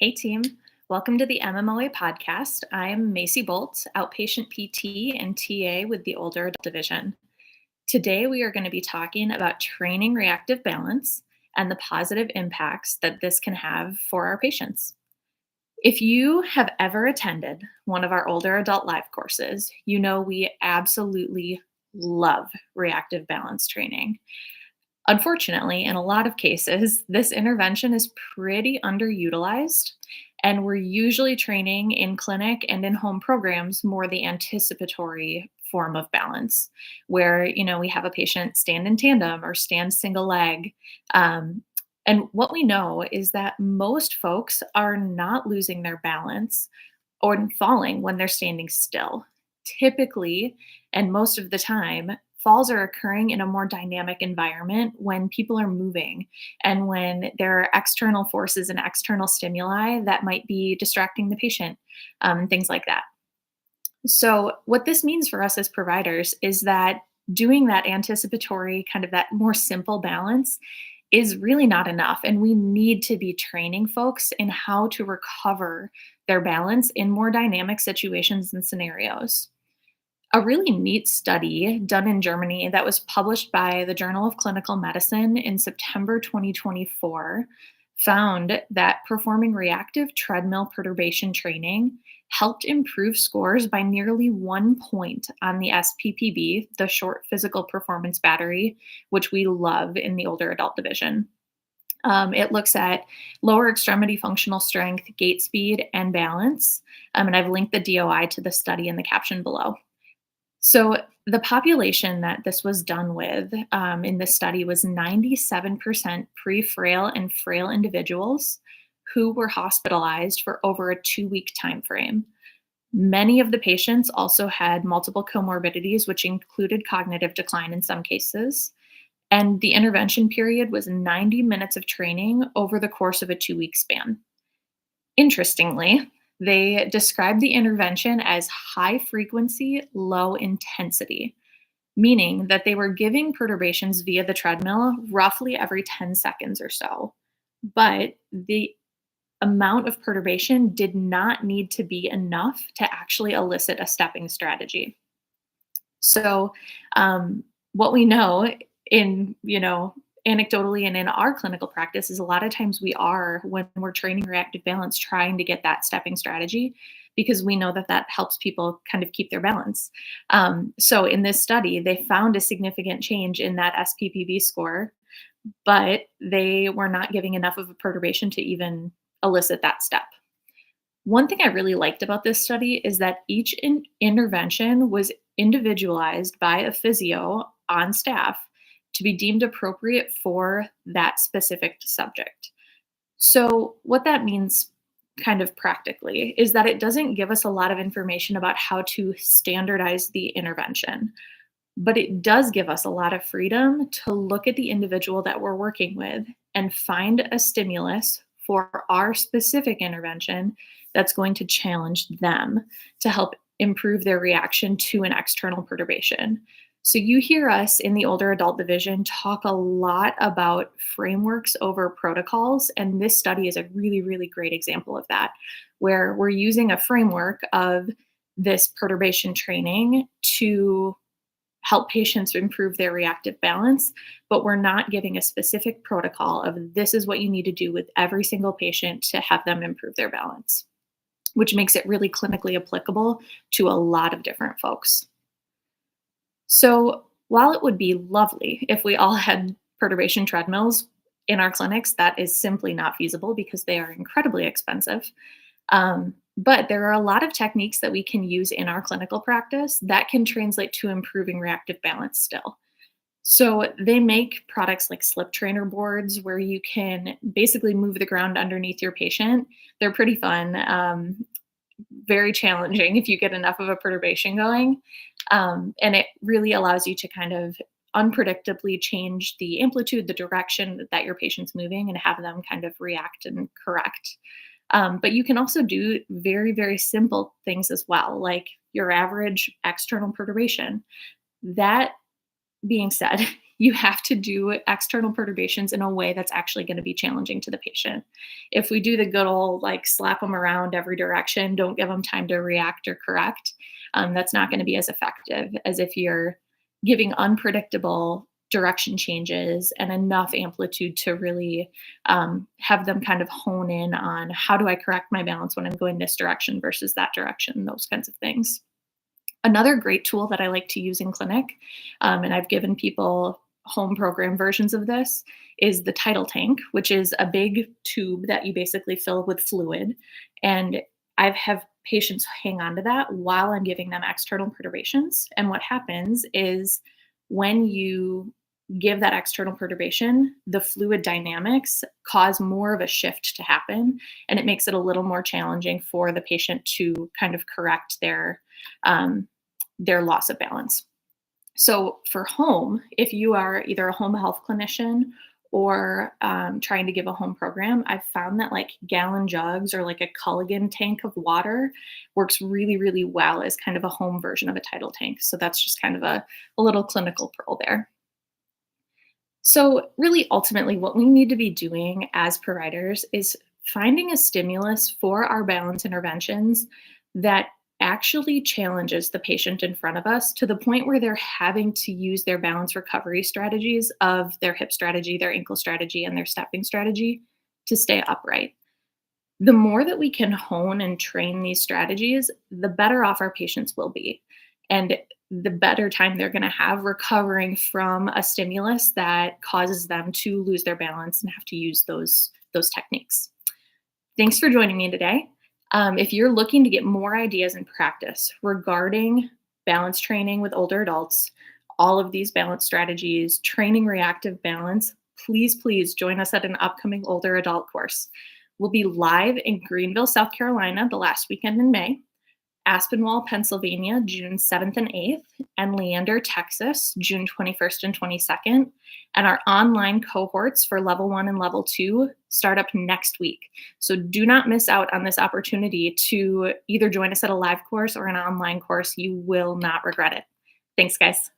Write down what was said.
Hey team, welcome to the MMOA podcast. I'm Macy Bolt, outpatient PT and TA with the Older Adult Division. Today we are going to be talking about training reactive balance and the positive impacts that this can have for our patients. If you have ever attended one of our older adult live courses, you know we absolutely love reactive balance training. Unfortunately, in a lot of cases, this intervention is pretty underutilized, and we're usually training in clinic and in home programs more the anticipatory form of balance, where we have a patient stand in tandem or stand single leg. And what we know is that most folks are not losing their balance or falling when they're standing still. Typically, and most of the time, falls are occurring in a more dynamic environment when people are moving and when there are external forces and external stimuli that might be distracting the patient, things like that. So, what this means for us as providers is that doing that anticipatory, kind of that more simple balance is really not enough. And we need to be training folks in how to recover their balance in more dynamic situations and scenarios. A really neat study done in Germany that was published by the Journal of Clinical Medicine in September 2024 found that performing reactive treadmill perturbation training helped improve scores by nearly 1 point on the SPPB, the short physical performance battery, which we love in the older adult division. It looks at lower extremity functional strength, gait speed, and balance. And I've linked the DOI to the study in the caption below. So the population that this was done with in this study was 97% pre-frail and frail individuals who were hospitalized for over a 2-week time frame. Many of the patients also had multiple comorbidities, which included cognitive decline in some cases. And the intervention period was 90 minutes of training over the course of a 2-week span. Interestingly, they described the intervention as high frequency, low intensity, meaning that they were giving perturbations via the treadmill roughly every 10 seconds or so. But the amount of perturbation did not need to be enough to actually elicit a stepping strategy. So, what we know in, anecdotally and in our clinical practice is a lot of times we are, when we're training reactive balance, trying to get that stepping strategy because we know that that helps people kind of keep their balance. So in this study, they found a significant change in that SPPV score, but they were not giving enough of a perturbation to even elicit that step. One thing I really liked about this study is that each intervention was individualized by a physio on staff to be deemed appropriate for that specific subject. So, what that means kind of practically is that it doesn't give us a lot of information about how to standardize the intervention, but it does give us a lot of freedom to look at the individual that we're working with and find a stimulus for our specific intervention that's going to challenge them to help improve their reaction to an external perturbation. So you hear us in the older adult division talk a lot about frameworks over protocols, and this study is a really, really great example of that, where we're using a framework of this perturbation training to help patients improve their reactive balance, but we're not giving a specific protocol of this is what you need to do with every single patient to have them improve their balance, which makes it really clinically applicable to a lot of different folks. So while it would be lovely if we all had perturbation treadmills in our clinics, that is simply not feasible because they are incredibly expensive. But there are a lot of techniques that we can use in our clinical practice that can translate to improving reactive balance still. So they make products like slip trainer boards where you can basically move the ground underneath your patient. They're pretty fun. Very challenging if you get enough of a perturbation going. And it really allows you to kind of unpredictably change the amplitude, the direction that your patient's moving and have them kind of react and correct. But you can also do very, very simple things as well, like your average external perturbation. That being said, you have to do external perturbations in a way that's actually going to be challenging to the patient. If we do the good old like slap them around every direction, don't give them time to react or correct, that's not going to be as effective as if you're giving unpredictable direction changes and enough amplitude to really have them kind of hone in on how do I correct my balance when I'm going this direction versus that direction, those kinds of things. Another great tool that I like to use in clinic, and I've given people home program versions of this, is the tidal tank, which is a big tube that you basically fill with fluid. And I've have patients hang on to that while I'm giving them external perturbations. And what happens is when you give that external perturbation, the fluid dynamics cause more of a shift to happen. And it makes it a little more challenging for the patient to kind of correct their loss of balance. So for home, if you are either a home health clinician or trying to give a home program, I've found that like gallon jugs or like a Culligan tank of water works really, really well as kind of a home version of a tidal tank. So that's just kind of a little clinical pearl there. So really, ultimately, what we need to be doing as providers is finding a stimulus for our balance interventions that actually challenges the patient in front of us to the point where they're having to use their balance recovery strategies of their hip strategy, their ankle strategy, and their stepping strategy to stay upright. The more that we can hone and train these strategies, the better off our patients will be. And the better time they're going to have recovering from a stimulus that causes them to lose their balance and have to use those techniques. Thanks for joining me today. If you're looking to get more ideas and practice regarding balance training with older adults, all of these balance strategies, training reactive balance, please join us at an upcoming older adult course. We'll be live in Greenville, South Carolina, the last weekend in May, Aspinwall, Pennsylvania, June 7th and 8th, and Leander, Texas, June 21st and 22nd. And our online cohorts for level 1 and level 2 start up next week. So do not miss out on this opportunity to either join us at a live course or an online course. You will not regret it. Thanks, guys.